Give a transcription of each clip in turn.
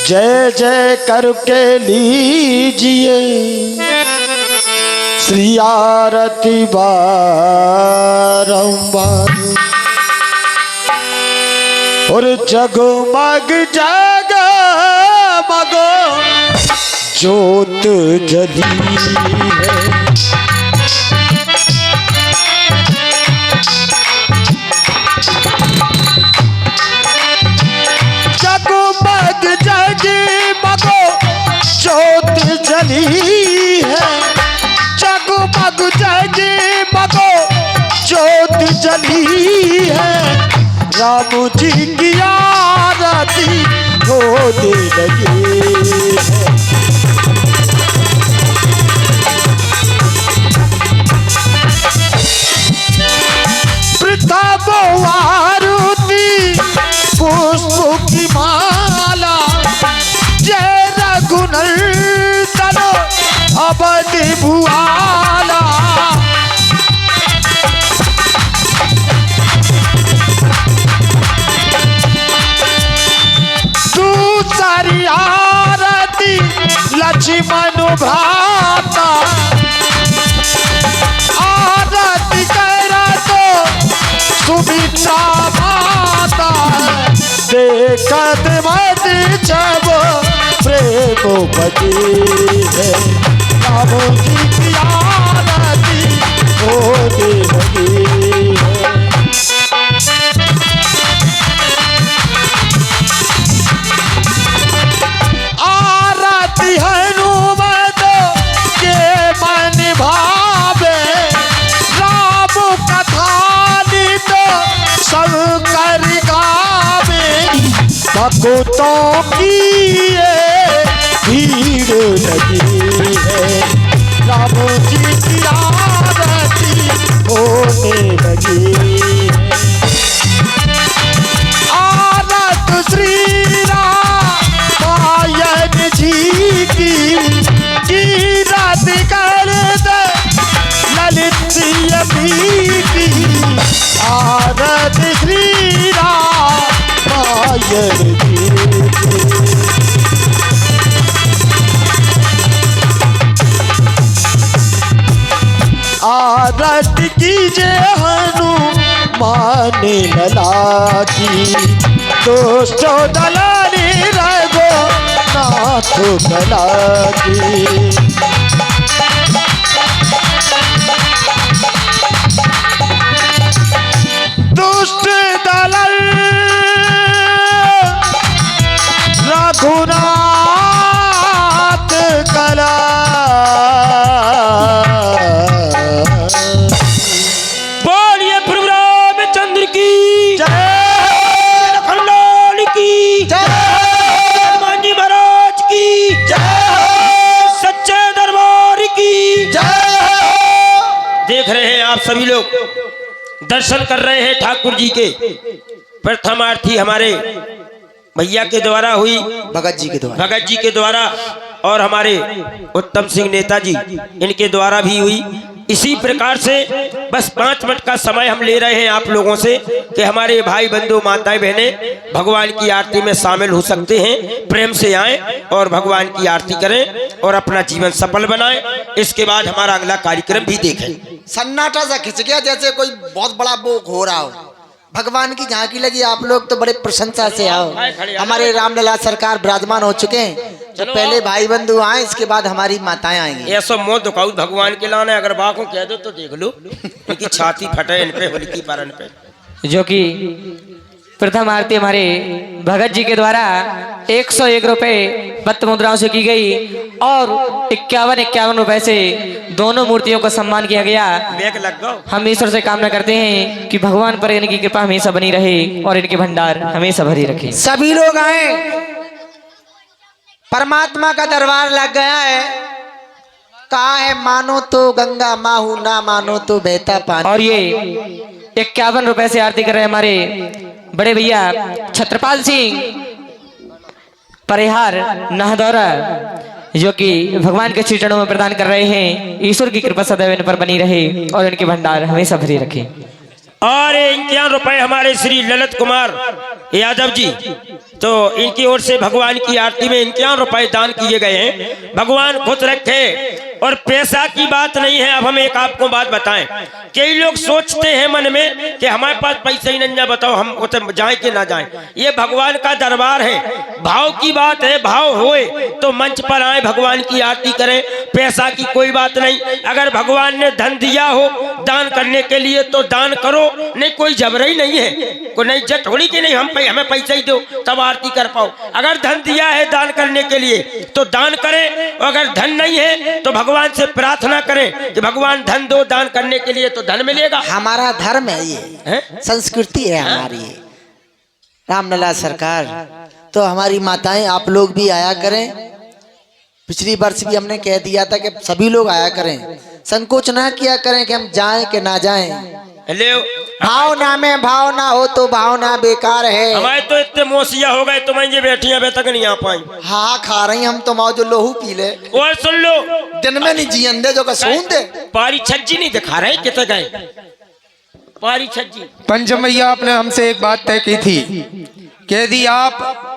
जय जय करके लीजिए श्री आरती बारंबार और जगमग जगमग ज्योत जली है। जगमग जगमग ज्योत जली है। जगमग जगमग ज्योत जली है। राम जी की आरती होने लगी है। प्रताप आरती पुष्प की माला जय रघुनंदन अवध भुआला। दूसरी आरती लक्ष्मण भ्राता आरती करा तो सुमित्रा माता देखत मत जब प्रेम बजे है। राम जी की आरती होने लगी है। आरती हनुमत के मन भावे राम कथा तो सब कर गावे। भक्तों की भीड़ लगी है। राम जी की आरती होने लगी है। आरत श्री रामायण जी की कीरत कर दे ललित की आरत श्री रामायण जी की। आरती कीजिए हनुमान लला की दोस्तों दलाली रघो नाथ कला की। दुष्ट दलाल रघुनाथ कला देख रहे हैं आप सभी लोग दर्शन कर रहे हैं ठाकुर जी के। प्रथम आरती हमारे भैया के द्वारा हुई, भगत जी के द्वारा और हमारे उत्तम सिंह नेताजी इनके द्वारा भी हुई। इसी प्रकार से बस 5 मिनट का समय हम ले रहे हैं आप लोगों से कि हमारे भाई बंधु माताएं बहनें भगवान की आरती में शामिल हो सकते हैं। प्रेम से आएं और भगवान की आरती करें और अपना जीवन सफल बनाएं। इसके बाद हमारा अगला कार्यक्रम भी देखें। सन्नाटा सा खिंच गया जैसे कोई बहुत बड़ा बोक हो रहा हो। भगवान की झांकी लगी। आप लोग तो बड़े प्रशंसा से आओ। हमारे रामलला सरकार विराजमान हो चुके हैं। तो पहले भाई बंधु आए, इसके बाद हमारी माताएं आएंगी। ऐसा मोह दुखाऊ भगवान के लाने अगर बाकों कह दो तो देख लो उनकी छाती फटे इन पे होली की परन पे। जो कि प्रथम आरती हमारे भगत जी के द्वारा 101 रुपए पत्र मुद्राओं से की गई और 51 रुपए से दोनों मूर्तियों को सम्मान किया गया। हम ईश्वर से कामना करते हैं कि भगवान पर इनकी कृपा हमेशा बनी रहे और इनके भंडार हमेशा भरी रखे। सभी लोग आए, परमात्मा का दरबार लग गया है। कहा है मानो तो गंगा माहू, ना मानो तो बहता पानी। और ये 51 रुपए से आरती कर रहे हमारे बड़े भैया छत्रपाल सिंह परिहार नाहदौरा, जो कि भगवान के श्री चरणों में प्रदान कर रहे हैं। ईश्वर की कृपा सदैव इन पर बनी रहे और इनके भंडार हमेशा भरी रखे। और 51 रुपए हमारे श्री ललित कुमार यादव जी, तो इनकी ओर से भगवान की आरती में 51 रुपए दान किए गए हैं। भगवान खुश रखे। और पैसा की बात नहीं है। अब हम एक आपको बात बताएं, कई लोग सोचते हैं मन में कि हमारे पास पैसा ही नहीं है, बताओ हम उधर जाएं कि ना जाएं। ये भगवान का दरबार है, भाव की बात है। भाव होए तो मंच पर आए, भगवान की आरती करें। पैसा की कोई बात नहीं। अगर भगवान ने धन दिया हो दान करने के लिए तो दान करो, नहीं कोई जबरई नहीं है, कोई नहीं जट होनी कि नहीं हमें पैसा ही दो तब आरती कर पाओ। अगर धन दिया है दान करने के लिए तो दान करें, और अगर धन नहीं है तो भगवान से प्रार्थना करें कि भगवान धन दो, दान करने के लिए तो धन मिलेगा। हमारा धर्म है, ये संस्कृति है हमारी। रामलला सरकार, तो हमारी माताएं आप लोग भी आया करें। पिछली वर्ष भी हमने कह दिया था कि सभी लोग आया करें, संकोच ना किया करें कि हम जाएं कि ना जाएं। भावना में भावना हो तो भावना बेकार है। हमारे तो इतने मोसिया हो गए, तुम्हें ये बैठियां अभी तक नहीं आ पाई। हाँ खा रही हम तो, जो लोहू पी ले। और सुन लो, दिन में नहीं जियन दे जो का सून दे। पारी छज्जी नहीं दिखा रहे, कितने गए पारी छज्जी। पंचम भैया, आपने हमसे एक बात तय की थी कि यदि आप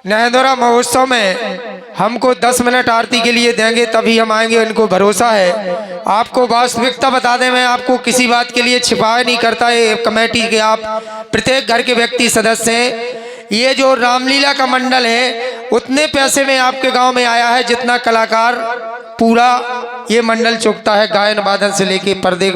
नहदोरा महोत्सव में हमको 10 मिनट आरती के लिए देंगे तभी हम आएंगे। इनको भरोसा है। आपको वास्तविकता बता दें, मैं आपको किसी बात के लिए छिपाया नहीं करता। ये कमेटी के आप प्रत्येक घर के व्यक्ति सदस्य हैं। ये जो रामलीला का मंडल है उतने पैसे में आपके गांव में आया है जितना कलाकार पूरा ये मंडल चुकता है, गायन वादन से लेके पर्दे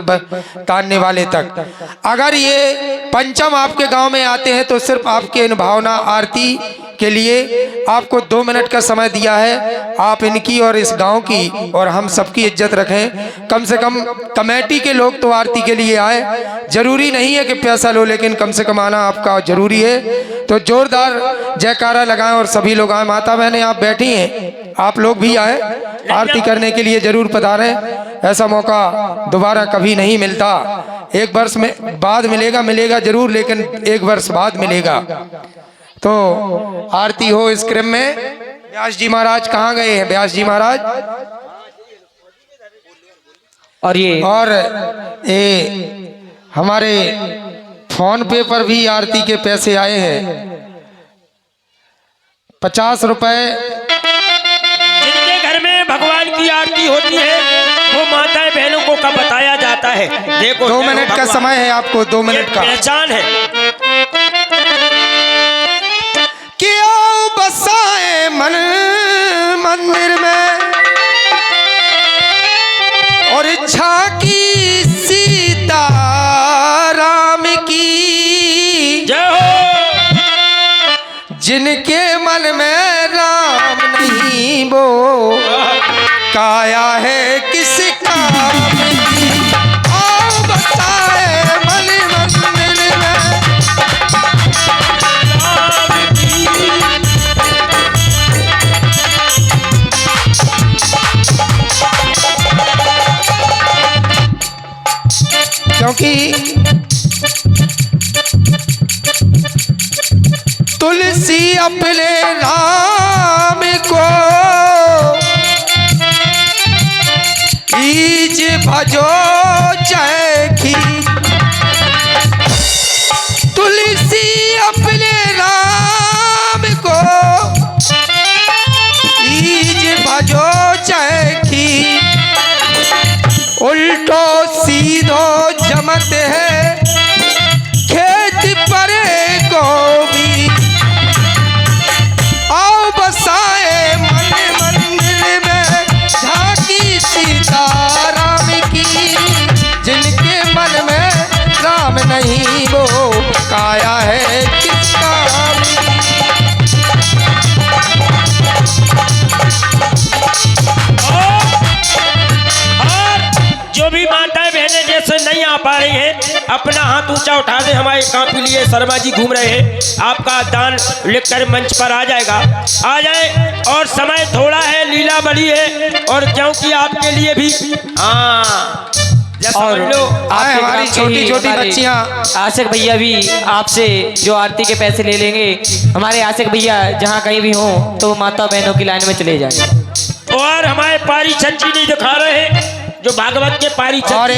तानने वाले तक। अगर ये पंचम आपके गांव में आते हैं तो सिर्फ आपके इन भावना आरती के लिए आपको 2 मिनट का समय दिया है। आप इनकी और इस गांव की और हम सबकी इज्जत रखें। कम से कम कमेटी के लोग तो आरती के लिए आए। जरूरी नहीं है कि पैसा लो, लेकिन कम से कम आना आपका जरूरी है। तो जोरदार जयकारा लगाएं और सभी लोग आए। माता बहनें आप बैठी हैं, आप लोग भी आए, आरती करने के लिए जरूर पधारें। ऐसा मौका दोबारा कभी नहीं मिलता। 1 वर्ष में बाद मिलेगा जरूर, लेकिन 1 वर्ष बाद मिलेगा। तो आरती हो इस क्रम में। व्यास जी महाराज कहाँ गए हैं? व्यास जी महाराज। और ये हमारे फोन पे पर भी आरती के पैसे आए हैं 50 रुपए। जिनके घर में भगवान की आरती होती है वो माताएं बहनों को कब बताया जाता है। देखो 2 मिनट का समय है आपको, 2 मिनट का पहचान है। बसाए मन मंदिर में और इच्छा की सीता राम की जय हो। जिनके मन में राम नहीं वो काया है किस काम की। आओ बसाए मन मंदिर में। क्योंकि तुलसी अपने राम को ईज भजो चैखी। तुलसी अपने राम को ईज भजो चैखी। उल्टो सीधो जमत है खेत परे को भी। आओ बसाए मन मंदिर में झांकी सीता राम की। जिनके मन में राम नहीं वो काया है किस काम की। जो भी माताएं बहनें जैसे नहीं आ पा रही हैं अपना हाथ ऊंचा उठा दे। हमारे काफी लिए शर्मा जी घूम रहे हैं, आपका दान लिखकर मंच पर आ जाएगा। आ जाए, और समय थोड़ा है, लीला बड़ी है, और क्योंकि आपके लिए भी और हमारी छोटी छोटी बच्चियां आशिक भैया भी आपसे जो आरती के पैसे ले लेंगे। हमारे आशिक भैया जहाँ कहीं भी हों तो माता बहनों की लाइन में चले जाएं। और हमारे पारी छज्जी नहीं दिखा रहे जो भागवत के पारी और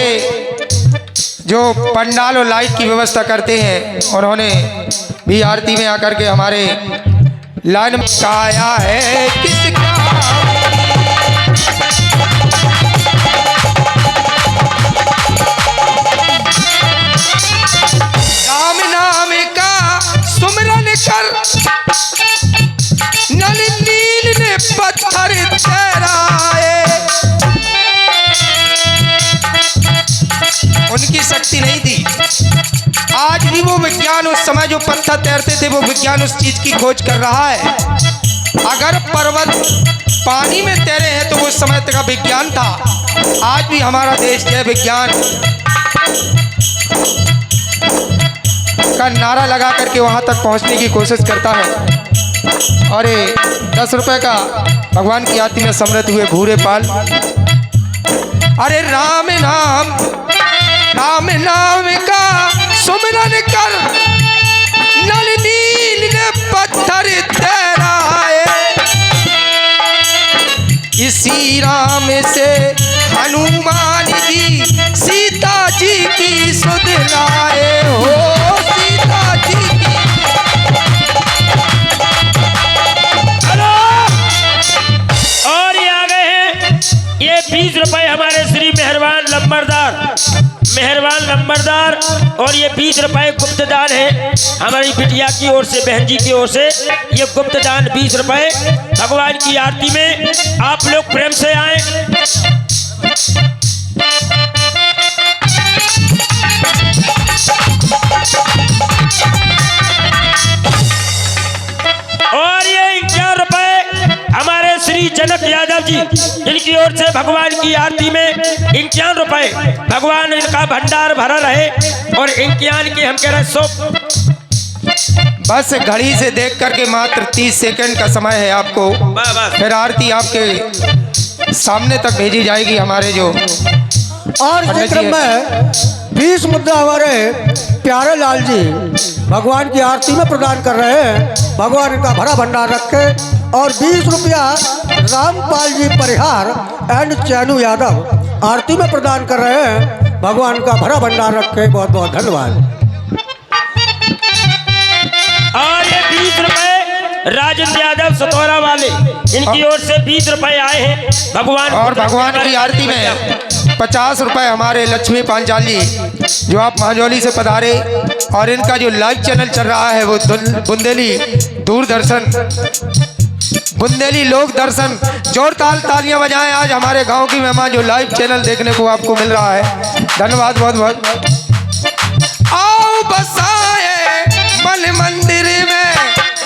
जो पंडाल और लाइट की व्यवस्था करते हैं, उन्होंने भी आरती में आकर के हमारे लाइन में गाया है किसका राम नाम का सुमरन कर नल नील ने पत्थर तैराए। उनकी शक्ति नहीं थी, आज भी वो विज्ञान, उस समय जो पत्थर तैरते थे वो विज्ञान उस चीज की खोज कर रहा है। अगर पर्वत पानी में तैरे हैं तो वो उस समय का विज्ञान था। आज भी हमारा देश जय विज्ञान का नारा लगा करके वहां तक पहुंचने की कोशिश करता है। और ये 10 रुपए का भगवान की आरती में समृद्ध हुए भूरे पाल। अरे राम नाम का सुमरन कर नल नील ने पत्थर तैराए। इसी राम से हनुमान जी सीता जी की सुध लाए हो। सीता जी की और ये आ गए हैं ये 20 रुपए हमारे श्री मेहरबान लंबरदार और ये 20 रुपए गुप्तदान है हमारी बिटिया की ओर से, बहन जी की ओर से। ये गुप्तदान 20 रुपए भगवान की आरती में आप लोग प्रेम से आए। और ये 51 रुपए हमारे श्री जनक यादव जी, इनकी ओर से भगवान की आरती में 51 रुपए। भगवान इनका भंडार भरा रहे और 51 के हम कह रहे 100। बस घड़ी से देख करके मात्र 30 सेकंड का समय है आपको, फिर आरती आपके सामने तक भेजी जाएगी। हमारे जो और इस क्रम में 20 मुद्रा हमारे प्यारे लाल जी भगवान की आरती में प्रदान कर रहे हैं। भगवान इनका भरा भंडार रखे। और 20 रुपया रामपाल जी परिहार एंड चैनू यादव आरती में प्रदान कर रहे हैं। भगवान का भरा भंडार रखे। बहुत बहुत धन्यवाद। और ये 20 रुपए राजेंद्र यादव सतौरा वाले, इनकी ओर से 20 रुपए आए हैं भगवान। और भगवान की आरती में 50 रुपए हमारे लक्ष्मी पांचाल जी जो आप महाजौली से पधारे। और इनका जो लाइव चैनल चल रहा है वो बुंदेली दूरदर्शन, बुंदेली लोक दर्शन। जोरदार तालियां बजाएं आज हमारे गांव की मेहमान जो लाइव चैनल देखने को आपको मिल रहा है। धन्यवाद बहुत बहुत। आओ बसाए मन मंदिर में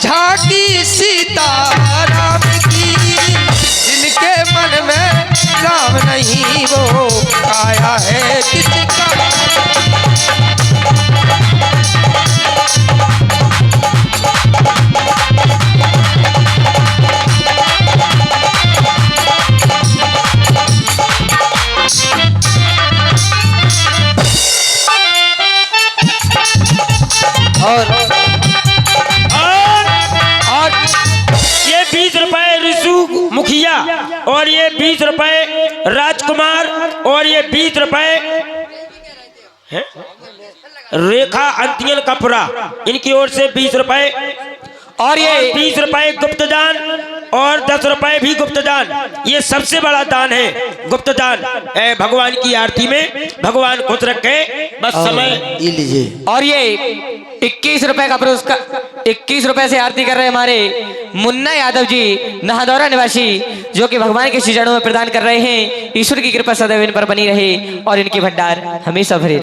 झांकी सीता राम की, जिनके मन में राम नहीं वो आया है किसका। और ये 20 रुपए ऋषु मुखिया और ये 20 रुपए राजकुमार और ये 20 रुपए रेखा अंतियल कपड़ा, इनकी ओर से 20 रुपए। और ये 20 रुपए गुप्तदान और 10 रुपए भी गुप्तदान। ये सबसे बड़ा दान है गुप्तदान। भगवान की आरती में भगवान खुश रखे। बस समय ये लीजिए। और ये 21 रुपए का पुरस्कार, 21 रुपए से आरती कर रहे हमारे मुन्ना यादव जी नहादौरा निवासी, जो कि भगवान के श्री चरणों में प्रदान कर रहे हैं। ईश्वर की कृपा सदैव इन पर बनी रहे और इनकी भंडार हमेशा भरे।